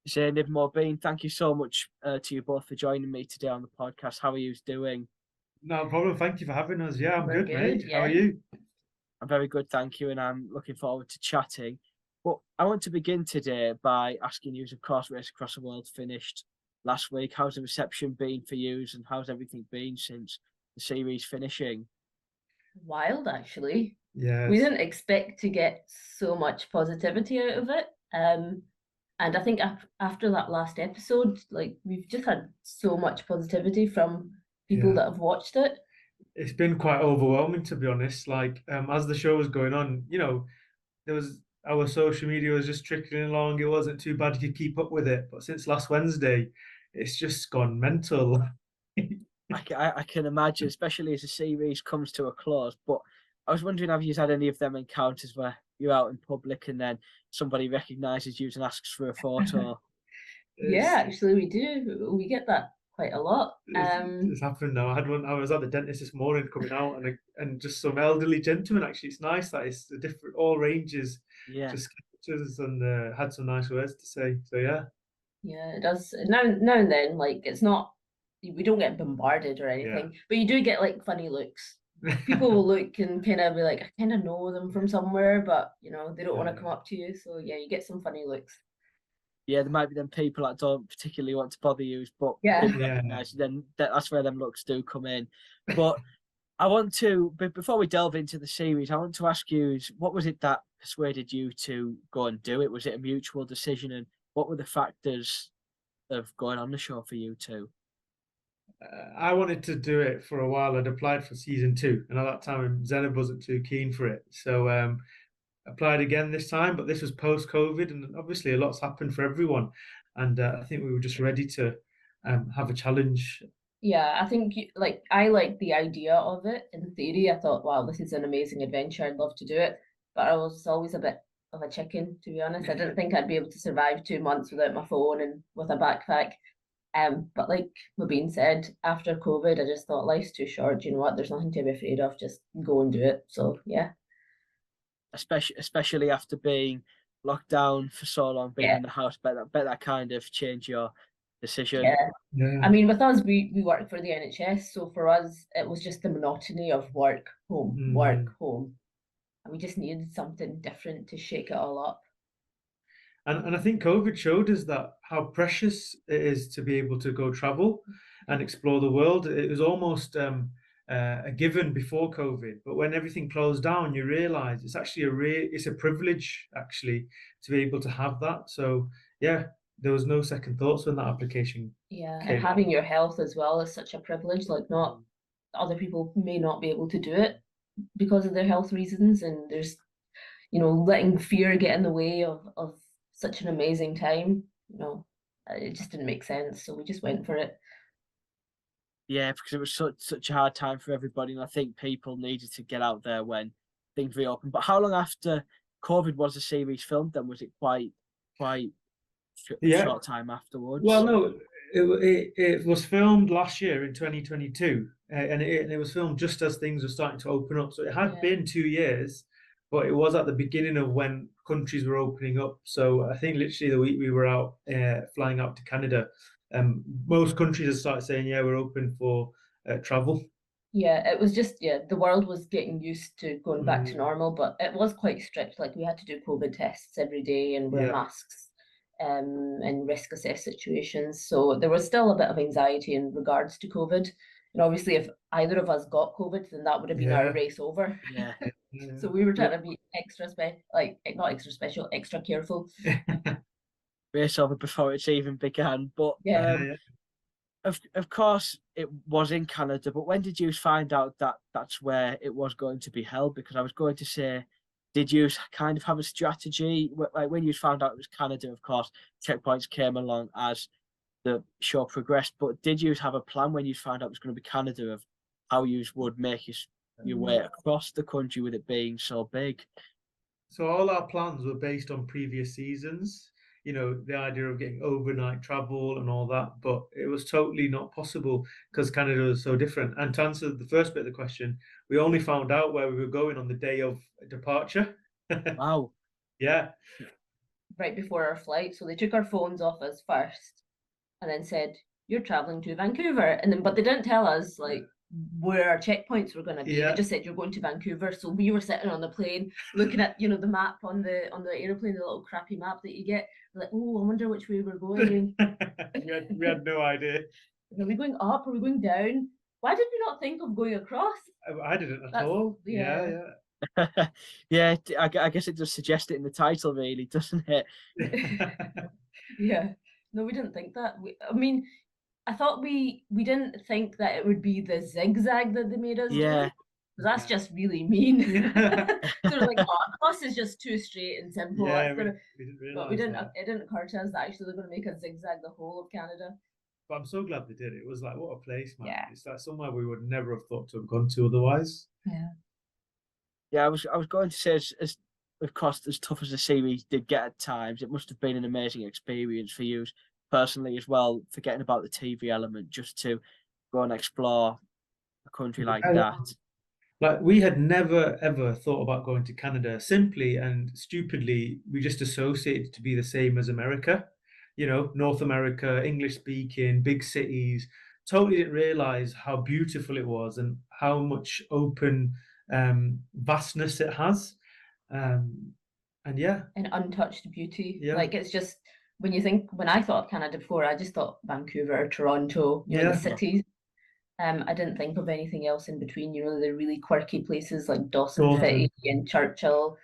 Zainib and Mobeen, thank you so much to you both for joining me today on the podcast. How are you doing? No problem. Thank you for having us. Yeah, I'm We're good, mate. good, How are yeah. you? I'm very good, thank you, and I'm looking forward to chatting. But I want to begin today by asking you, of course, Race Across the World finished last week. How's the reception been for you, and how's everything been since the series finishing? Wild, actually. Yes. We didn't expect to get so much positivity out of it. And I think after that last episode, like we've just had so much positivity from people Yeah. that have watched it. It's been quite overwhelming, to be honest. Like, as the show was going on, there was our social media was just trickling along. It wasn't too bad. You could keep up with it. But since last Wednesday, it's just gone mental. I can imagine, especially as the series comes to a close. But I was wondering, have you had any of them encounters where you're out in public and then somebody recognises you and asks for a photo? Yeah, actually, we do. We get that quite a lot. It's happened now. I had one. I was at the dentist this morning, coming out, and just some elderly gentleman. Actually, it's nice that it's a different all ranges. Yeah. Just pictures and had some nice words to say. So yeah. Yeah, it does. Now and then, like it's not. We don't get bombarded or anything, but you do get like funny looks. People will look and kind of be like, I kind of know them from somewhere, but they don't want to come up to you. So yeah, you get some funny looks. Yeah, there might be them people that don't particularly want to bother you, but recognize you, then that's where them looks do come in. But I want to, but before we delve into the series, I want to ask you, what was it that persuaded you to go and do it? Was it a mutual decision, and what were the factors of going on the show for you two? I wanted to do it for a while. I'd applied for season 2, and at that time Zainab wasn't too keen for it. So applied again this time, but this was post-COVID, and obviously a lot's happened for everyone. And I think we were just ready to have a challenge. Yeah, I think I like the idea of it in theory. I thought, wow, this is an amazing adventure. I'd love to do it, but I was always a bit of a chicken, to be honest. I didn't think I'd be able to survive 2 months without my phone and with a backpack. But like Mobeen said, after COVID, I just thought life's too short. You know what? There's nothing to be afraid of. Just go and do it. So yeah. Especially after being locked down for so long, being in the house, bet that kind of changed your decision. Yeah. I mean, with us, we work for the NHS, so for us, it was just the monotony of work, home, work, home, and we just needed something different to shake it all up. And I think COVID showed us that how precious it is to be able to go travel and explore the world. It was almost a given before COVID, but when everything closed down, you realise it's actually it's a privilege actually to be able to have that. So yeah, there was no second thoughts when that application. Yeah, and having your health as well is such a privilege. Like, not other people may not be able to do it because of their health reasons, and there's letting fear get in the way of such an amazing time. It just didn't make sense, so we just went for it. Yeah, because it was such a hard time for everybody, and I think people needed to get out there when things reopened. But how long after COVID was the series filmed? Then was it quite short time afterwards? Well, no, it was filmed last year in 2022, and it was filmed just as things were starting to open up. So it had been 2 years, but it was at the beginning of when countries were opening up. So I think literally the week we were out flying out to Canada, most countries had started saying, yeah, we're open for travel. Yeah, it was just, the world was getting used to going back to normal, but it was quite strict. Like, we had to do COVID tests every day and wear masks in risk assess situations. So there was still a bit of anxiety in regards to COVID. And obviously, if either of us got COVID, then that would have been our race over. Yeah. So we were trying to be not extra special, extra careful. Race over before it's even began. But of course, it was in Canada. But when did you find out that that's where it was going to be held? Because I was going to say, did you kind of have a strategy? Like, when you found out it was Canada, of course, checkpoints came along as the show progressed. But did you have a plan when you found out it was going to be Canada of how you would make your way across the country with it being so big? So all our plans were based on previous seasons. The idea of getting overnight travel and all that, but it was totally not possible because Canada was so different. And to answer the first bit of the question, we only found out where we were going on the day of departure. Wow. Yeah. right before our flight. So they took our phones off us first and then said, "You're traveling to Vancouver." And then, but they didn't tell us like where our checkpoints were going to be. They just said, "You're going to Vancouver." So we were sitting on the plane looking at, the map on the airplane, the little crappy map that you get. We're like, "Oh, I wonder which way we're going." we had no idea. Are we going up? Are we going down? Why did we not think of going across? I didn't at all. Yeah. Yeah, I guess it does suggest it in the title, really, doesn't it? Yeah. No, we didn't think that. I mean, I thought we didn't think that it would be the zigzag that they made us do. That's just really mean. So like, plus is just too straight and simple. Yeah, we didn't realize but it didn't occur to us that actually they're going to make us zigzag the whole of Canada. But I'm so glad they did it. It was like, what a place, man. Yeah. It's like somewhere we would never have thought to have gone to otherwise. Yeah, I was going to say, as of course, as tough as the series did get at times, it must have been an amazing experience for you personally as well, forgetting about the TV element, just to go and explore a country like that. Like, we had never ever thought about going to Canada. Simply and stupidly, we just associated to be the same as America. North America, English speaking, big cities. Totally didn't realize how beautiful it was and how much open vastness it has. And untouched beauty. Yeah. Like, it's just, when I thought of Canada before, I just thought Vancouver or Toronto, the cities. I didn't think of anything else in between, the really quirky places like Dawson City and Churchill.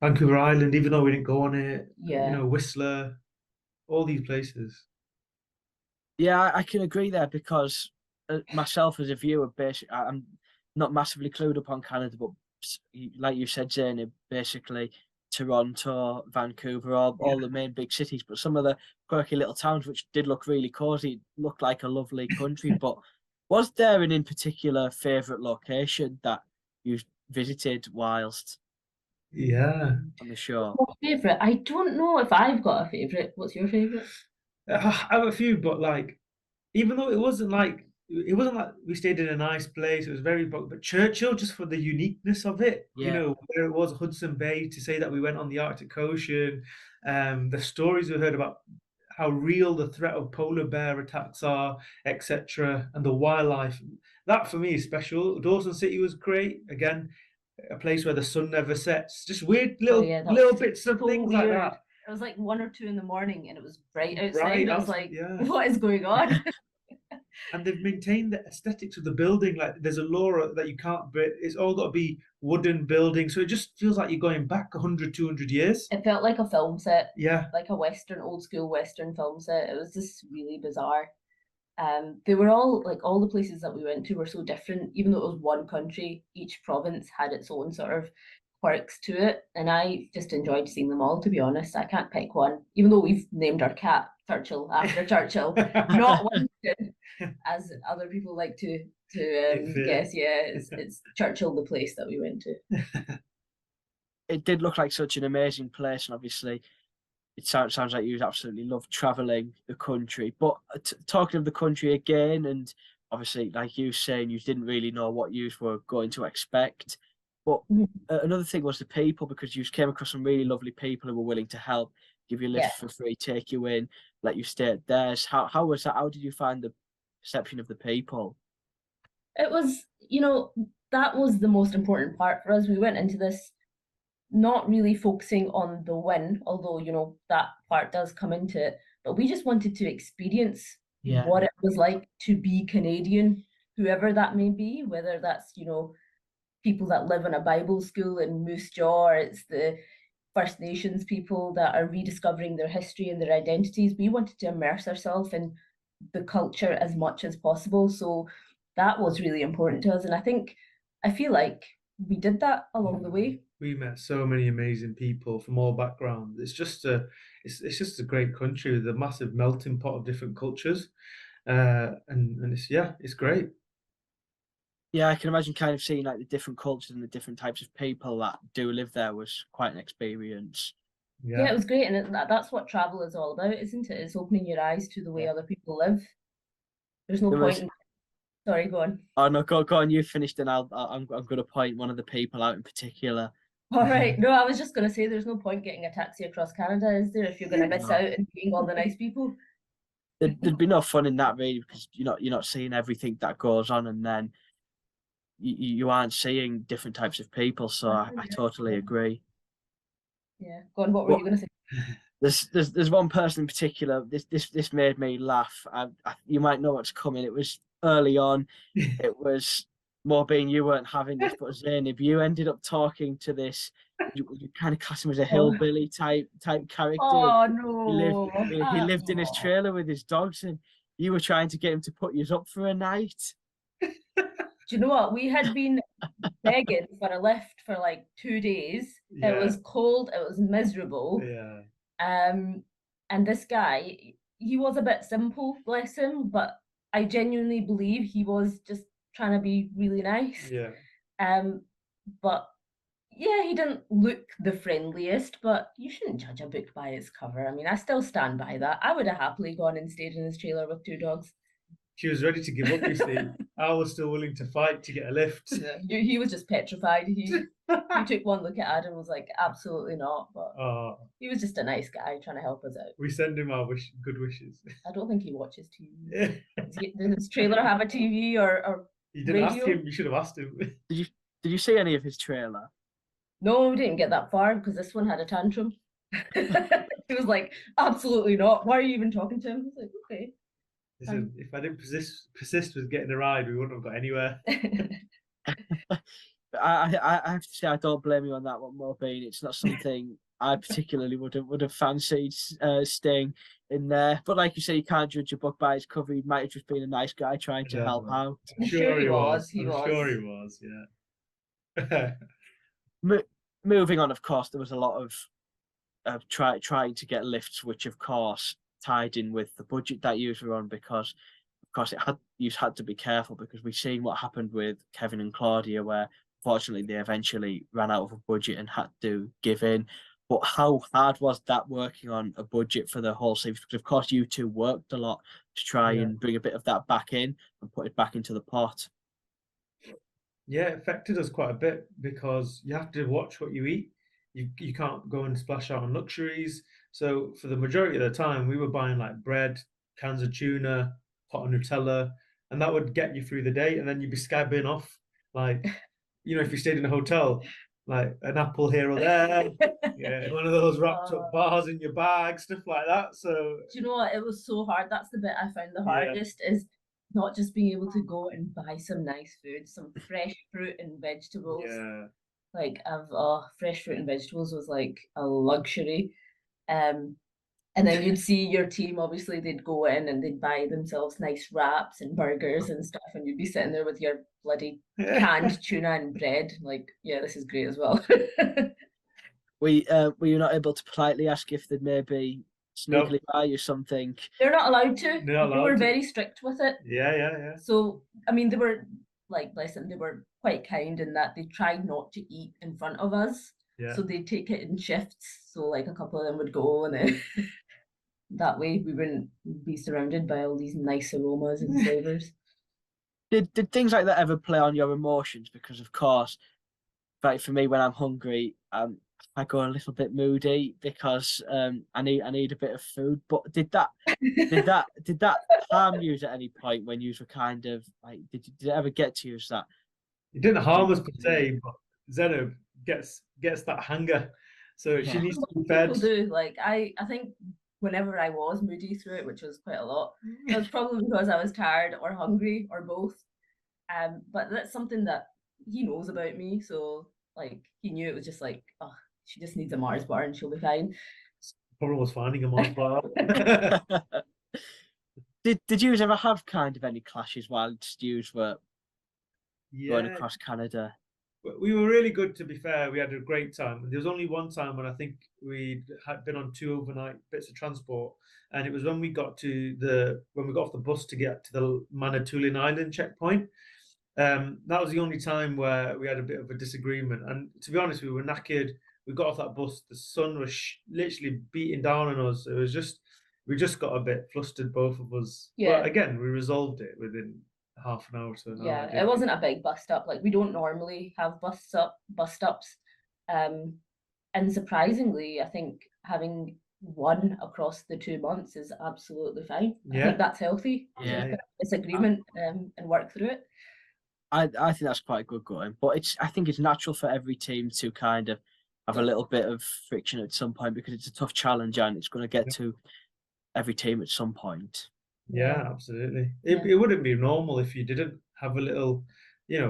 Vancouver Island, even though we didn't go on it. Yeah. Whistler, all these places. Yeah, I can agree there, because myself as a viewer, basically, I'm not massively clued up on Canada, but like you said, Zainib, basically Toronto, Vancouver, all the main big cities, but some of the quirky little towns which did look really cozy, looked like a lovely country. But was there an in particular favourite location that you visited whilst on the show? Favourite? I don't know if I've got a favourite. What's your favourite? I have a few, but like, even though it wasn't like we stayed in a nice place, it was very, but Churchill, just for the uniqueness of it, where it was Hudson Bay, to say that we went on the Arctic Ocean, the stories we heard about how real the threat of polar bear attacks are, etc., and the wildlife, that for me is special. Dawson City was great. Again, a place where the sun never sets. Just weird little bits of things like that. It was like 1 or 2 in the morning and it was bright outside. I was like, what is going on? And they've maintained the aesthetics of the building. Like, there's a law that you can't, but it's all got to be wooden building. So it just feels like you're going back 100, 200 years. It felt like a film set. Yeah. Like a old school Western film set. It was just really bizarre. They were all the places that we went to were so different. Even though it was one country, each province had its own sort of quirks to it, and I just enjoyed seeing them all, to be honest. I can't pick one, even though we've named our cat Churchill after Churchill, not Winston, as other people like to guess. It's Churchill, the place that we went to. It did look like such an amazing place, and obviously it sounds like you absolutely loved traveling the country. But talking of the country again, and obviously, like you saying, you didn't really know what you were going to expect. But another thing was the people, because you came across some really lovely people who were willing to help, give you a lift for free, take you in, let you stay at theirs. How was that? How did you find the perception of the people? It was, that was the most important part for us. We went into this not really focusing on the win, although, that part does come into it. But we just wanted to experience what it was like to be Canadian, whoever that may be, whether that's, people that live in a Bible school in Moose Jaw, or it's the First Nations people that are rediscovering their history and their identities. We wanted to immerse ourselves in the culture as much as possible. So that was really important to us. And I feel like we did that along the way. We met so many amazing people from all backgrounds. It's just a great country with a massive melting pot of different cultures. And it's great. Yeah, I can imagine kind of seeing like the different cultures and the different types of people that do live there was quite an experience. Yeah, it was great, and that's what travel is all about, isn't it? It's opening your eyes to the way other people live. There's no point. Sorry, go on. Oh no, go on. You finished, and I'm going to point one of the people out in particular. All right. No, I was just going to say there's no point getting a taxi across Canada, is there, if you're going to miss out and meeting all the nice people? There'd be no fun in that, really, because you're not seeing everything that goes on, and then you aren't seeing different types of people. So I totally agree. Yeah. Go on, what were you going to say? There's one person in particular. This made me laugh. You might know what's coming. It was early on. It was Mobeen. You weren't having this, but Zainib, you ended up talking to this. You kind of class him as a hillbilly type character. Oh no! He lived in his trailer with his dogs, and you were trying to get him to put you up for a night. Do you know what? We had been begging for a lift for like 2 days. Yeah. It was cold. It was miserable. Yeah. And this guy, he was a bit simple, bless him, but I genuinely believe he was just trying to be really nice. Yeah. But yeah, he didn't look the friendliest, but you shouldn't judge a book by its cover. I mean, I still stand by that. I would have happily gone and stayed in his trailer with 2 dogs. She was ready to give up, you see. I was still willing to fight to get a lift. Yeah. He was just petrified. He took one look at Adam and was like, absolutely not. But he was just a nice guy trying to help us out. We send him our good wishes. I don't think he watches TV. Does his trailer have a TV or you didn't radio? ask him. You should have asked him. Did you see any of his trailer? No, we didn't get that far because this one had a tantrum. He was like, absolutely not. Why are you even talking to him? I was like, okay. Listen, if I didn't persist with getting a ride, we wouldn't have got anywhere. I have to say, I don't blame you on that one, Mobeen. It's not something I particularly would have fancied staying in there. But like you say, you can't judge a book by its cover. He might have just been a nice guy trying to help out. I'm sure he was. I'm sure he was, yeah. Moving on, of course, there was a lot of trying to get lifts, which of course tied in with the budget that you were on, because of course you had to be careful, because we've seen what happened with Kevin and Claudia, where fortunately they eventually ran out of a budget and had to give in. But how hard was that, working on a budget for the whole series? Because of course you two worked a lot to try and bring a bit of that back in and put it back into the pot. Yeah, it affected us quite a bit, because you have to watch what you eat. You can't go and splash out on luxuries. So for the majority of the time, we were buying like bread, cans of tuna, pot of Nutella, and that would get you through the day. And then you'd be scabbing off, like, if you stayed in a hotel, like an apple here or there, one of those wrapped up bars in your bag, stuff like that. So do you know what? It was so hard. That's the bit I found the hardest, is not just being able to go and buy some nice food, some fresh fruit and vegetables. Yeah. Like, fresh fruit and vegetables was like a luxury. And then you'd see your team, obviously they'd go in and they'd buy themselves nice wraps and burgers and stuff, and you'd be sitting there with your bloody canned tuna and bread. Like, yeah, this is great as well. Were you not able to politely ask if they'd maybe sneakily buy you something? They're not allowed to. They were very strict with it. Yeah. So, I mean, they were, like, bless them, they were quite kind in that they tried not to eat in front of us. Yeah. So they'd take it in shifts. So like a couple of them would go, and then that way we wouldn't be surrounded by all these nice aromas and flavors. Did things like that ever play on your emotions? Because of course, like for me, when I'm hungry, I go a little bit moody because I need a bit of food. But did that harm you at any point when you were kind of like, did it ever get to you as that? It didn't harm us per se, but Zainab gets that hunger, so she needs to be fed. People do. Like, I think whenever I was moody through it, which was quite a lot, it was probably because I was tired or hungry or both. But that's something that he knows about me, so like he knew it was just like, oh, she just needs a Mars bar and she'll be fine. Problem was finding a Mars bar. Did you ever have kind of any clashes whilst you were going across Canada? We were really good, to be fair. We had a great time. There was only one time when I think we had been on 2 overnight bits of transport, and it was when we got off the bus to get to the Manitoulin Island checkpoint. That was the only time where we had a bit of a disagreement. And to be honest, we were knackered. We got off that bus. The sun was literally beating down on us. It was just, we just got a bit flustered, both of us. Yeah. But again, we resolved it within half an hour to an hour. Yeah, it wasn't a big bus stop. Like, we don't normally have bus stops. And surprisingly, I think having one across the 2 months is absolutely fine. I think that's healthy. Yeah. Disagreement and work through it. I think that's quite good going, but I think it's natural for every team to kind of have a little bit of friction at some point, because it's a tough challenge and it's going to get to every team at some point. Yeah, absolutely. It wouldn't be normal if you didn't have a little,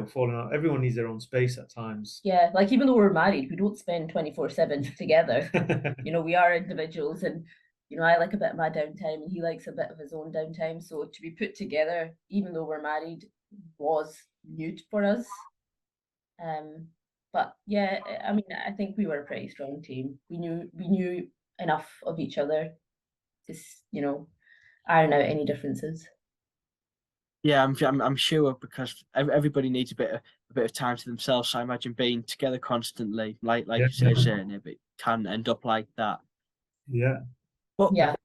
falling out. Everyone needs their own space at times. Yeah, like even though we're married, we don't spend 24/7 together. We are individuals, and I like a bit of my downtime and he likes a bit of his own downtime. So to be put together, even though we're married, was new for us. But yeah, I mean, I think we were a pretty strong team. We knew enough of each other to, iron out any differences. Yeah, I'm sure, because everybody needs a bit of time to themselves. So I imagine being together constantly, like you say, Zainib, it can end up like that. Yeah. But yeah,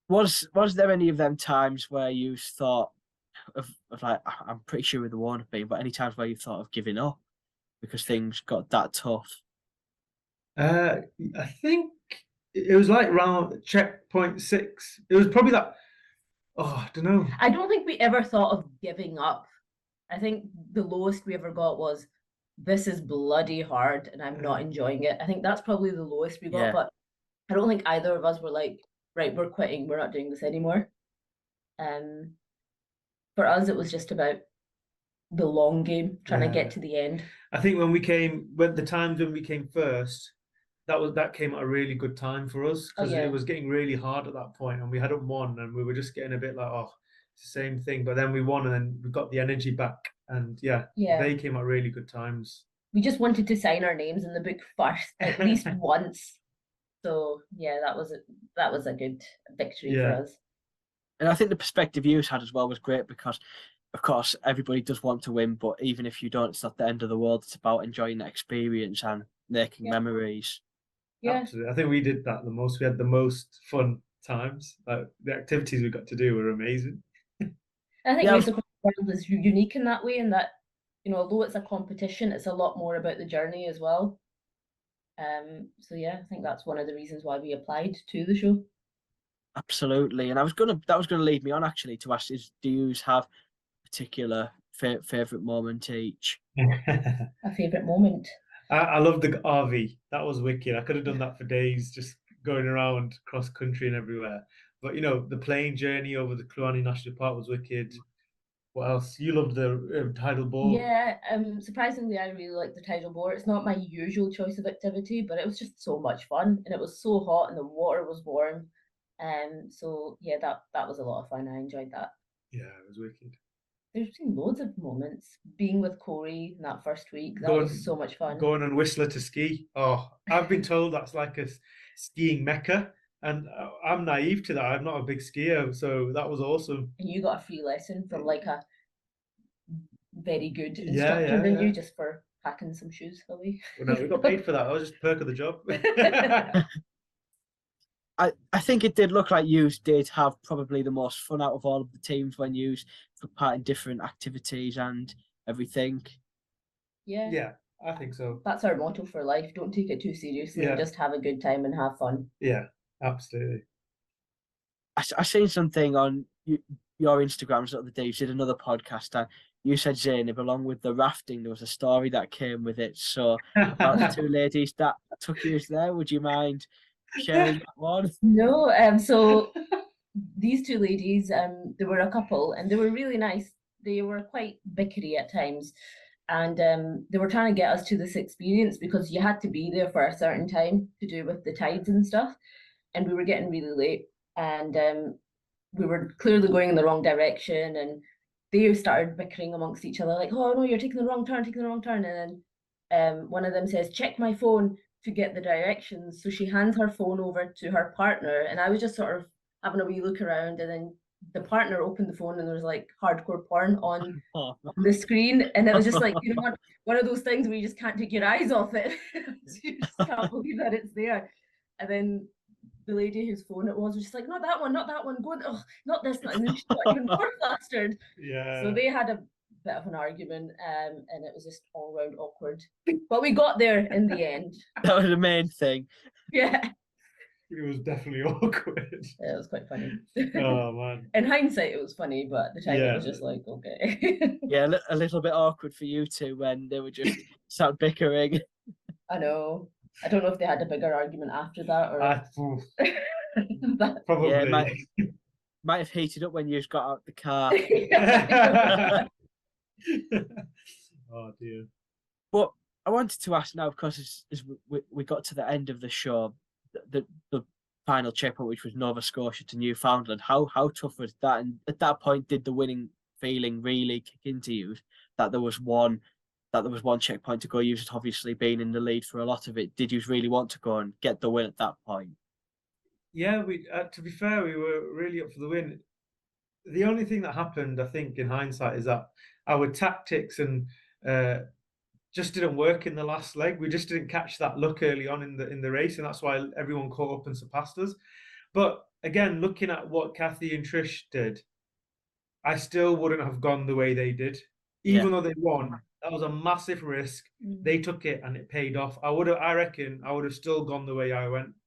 was there any of them times where you thought of like, I'm pretty sure with the one have been, but any times where you thought of giving up because things got that tough? I think it was like round checkpoint 6. It was probably that. Oh, I don't know. I don't think we ever thought of giving up. I think the lowest we ever got was, this is bloody hard and I'm not enjoying it. I think that's probably the lowest we got, but I don't think either of us were like, right, we're quitting, we're not doing this anymore. For us, it was just about the long game, trying to get to the end. I think when the times when we came first, that came at a really good time for us, because it was getting really hard at that point and we hadn't won and we were just getting a bit like, oh, it's the same thing. But then we won and then we got the energy back, and they came at really good times. We just wanted to sign our names in the book first, at least once. So yeah, that was a good victory for us. And I think the perspective you had as well was great, because of course everybody does want to win, but even if you don't, it's not the end of the world. It's about enjoying the experience and making memories. Yeah, absolutely. I think we did that the most. We had the most fun times. Like, the activities we got to do were amazing. I think Race Across the World is unique in that way, in that, although it's a competition, it's a lot more about the journey as well. So yeah, I think that's one of the reasons why we applied to the show. Absolutely. And that was gonna lead me on actually to ask, do you have a particular favorite moment each? A favorite moment? I love the RV. That was wicked. I could have done that for days, just going around cross country and everywhere. But the plane journey over the Kluane National Park was wicked. What else? You loved the tidal bore. Yeah, surprisingly, I really liked the tidal bore. It's not my usual choice of activity, but it was just so much fun, and it was so hot, and the water was warm. So yeah, that was a lot of fun. I enjoyed that. Yeah, it was wicked. There's been loads of moments. Being with Corey in that first week, that was so much fun. Going on Whistler to ski. Oh, I've been told that's like a skiing mecca, and I'm naive to that. I'm not a big skier, so that was awesome. And you got a free lesson from like a very good instructor, didn't you, just for packing some shoes away? Well, no, we got paid for that. That was just perk of the job. I think it did look like you did have probably the most fun out of all of the teams when you took part in different activities and everything. Yeah, I think so. That's our motto for life. Don't take it too seriously. Just have a good time and have fun. Yeah, absolutely. I seen something on your Instagrams the other day. You did another podcast, and you said, Zainib, along with the rafting, there was a story that came with it. So about the two ladies that took you there, would you mind sharing that one? No, so these two ladies, they were a couple and they were really nice. They were quite bickery at times, and they were trying to get us to this experience because you had to be there for a certain time to do with the tides and stuff, and we were getting really late, and we were clearly going in the wrong direction, and they started bickering amongst each other like, oh no, you're taking the wrong turn, and then one of them says, check my phone to get the directions. So she hands her phone over to her partner, and I was just sort of having a wee look around, and then the partner opened the phone and there was like hardcore porn on the screen, and it was just like, one of those things where you just can't take your eyes off it. You just can't believe that it's there. And then the lady whose phone it was just like, not that one, go, oh, not this, and then she got even more flustered. Yeah. So they had a bit of an argument, and it was just all round awkward. But we got there in the end. That was the main thing. Yeah. It was definitely awkward. Yeah, it was quite funny. Oh man. In hindsight, it was funny, but at the time Yeah. it was just like, okay. Yeah, a little bit awkward for you two when they were just sat bickering. I know. I don't know if they had a bigger argument after that or. Probably. Yeah, might have heated up when you got out the car. Oh dear. But I wanted to ask now, because as we got to the end of the show, the final checkpoint, which was Nova Scotia to Newfoundland, how tough was that? And at that point, did the winning feeling really kick into you that there was one checkpoint to go? You had obviously been in the lead for a lot of it. Did you really want to go and get the win at that point? Yeah, we. To be fair, we were really up for the win. The only thing that happened, I think, in hindsight, is that our tactics and just didn't work in the last leg. We just didn't catch that luck early on in the race, and that's why everyone caught up and surpassed us. But again, looking at what Kathy and Trish did, I still wouldn't have gone the way they did, even though they won. That was a massive risk. They took it, and it paid off. I reckon I would have still gone the way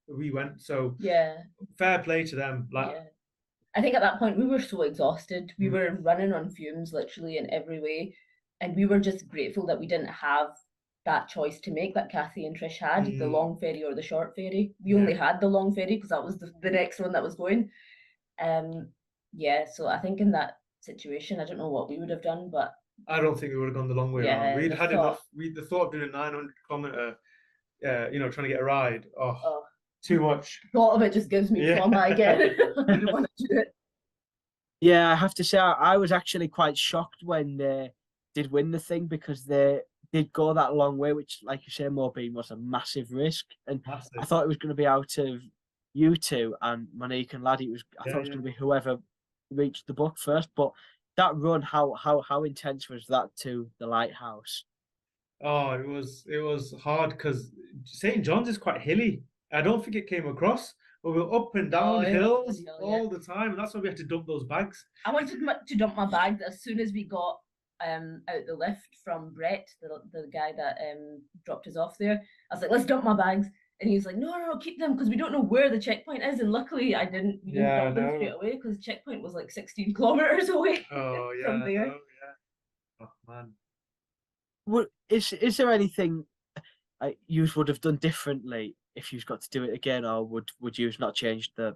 we went. So yeah, fair play to them. I think at that point we were so exhausted. We were running on fumes, literally in every way, and we were just grateful that we didn't have that choice to make that Kathy and Trish had, the long ferry or the short ferry. We only had the long ferry because that was the next one that was going. So I think in that situation, I don't know what we would have done, but I don't think we would have gone the long way around. We'd had enough. The thought of doing a 900 kilometer, trying to get a ride. Oh. Too much. Thought of it just gives me trauma again. I don't want to do it. Yeah, I have to say I was actually quite shocked when they did win the thing, because they did go that long way, which, like you say, Mobeen, was a massive risk. And I thought it was going to be out of you two and Monique and Laddie. I thought it was going to be whoever reached the book first. But that run, how intense was that to the lighthouse? Oh, it was hard because St. John's is quite hilly. I don't think it came across, but we were up and down hills all the time, and that's why we had to dump those bags. I wanted to dump my bags as soon as we got out the lift from Brett, the guy that dropped us off there. I was like, let's dump my bags. And he was like, no, keep them, because we don't know where the checkpoint is. And luckily we didn't dump them straight away, because the checkpoint was like 16 kilometers away from there. Oh man. Well, is there anything you would have done differently if you've got to do it again, or would you not change the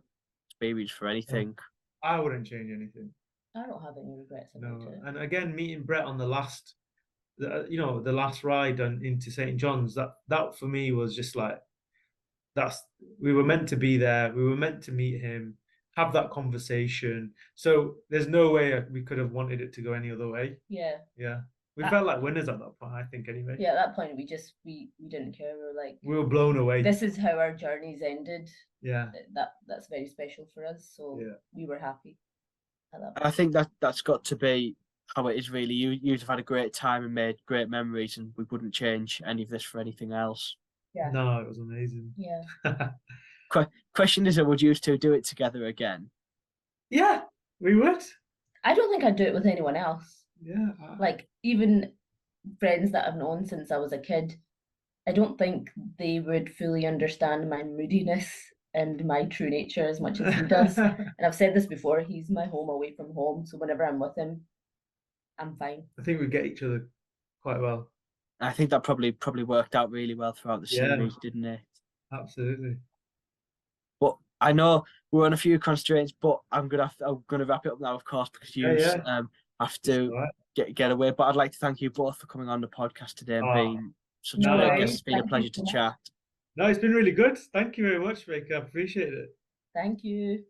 experience for anything? I wouldn't change anything. I don't have any regrets about it. And again, meeting Brett on the last ride into St. John's, that for me was just like, we were meant to be there. We were meant to meet him, have that conversation. So there's no way we could have wanted it to go any other way. Yeah. Yeah. We felt like winners at that point, I think, anyway. Yeah, at that point, we didn't care. We were blown away. This is how our journeys ended. Yeah. That's very special for us. So we were happy at that point. I think that's got to be how it is, really. You'd have had a great time and made great memories, and we wouldn't change any of this for anything else. Yeah. No, it was amazing. Yeah. Question is, would you two do it together again? Yeah, we would. I don't think I'd do it with anyone else. Yeah. Like, even friends that I've known since I was a kid, I don't think they would fully understand my moodiness and my true nature as much as he does. And I've said this before, he's my home away from home. So whenever I'm with him, I'm fine. I think we get each other quite well. I think that probably worked out really well throughout the series, didn't it? Absolutely. But I know we're on a few constraints, but I'm gonna wrap it up now, of course, because you have to get away. But I'd like to thank you both for coming on the podcast today and being such a great guest. It's been a pleasure to chat. No, it's been really good. Thank you very much, Rick. I appreciate it. Thank you.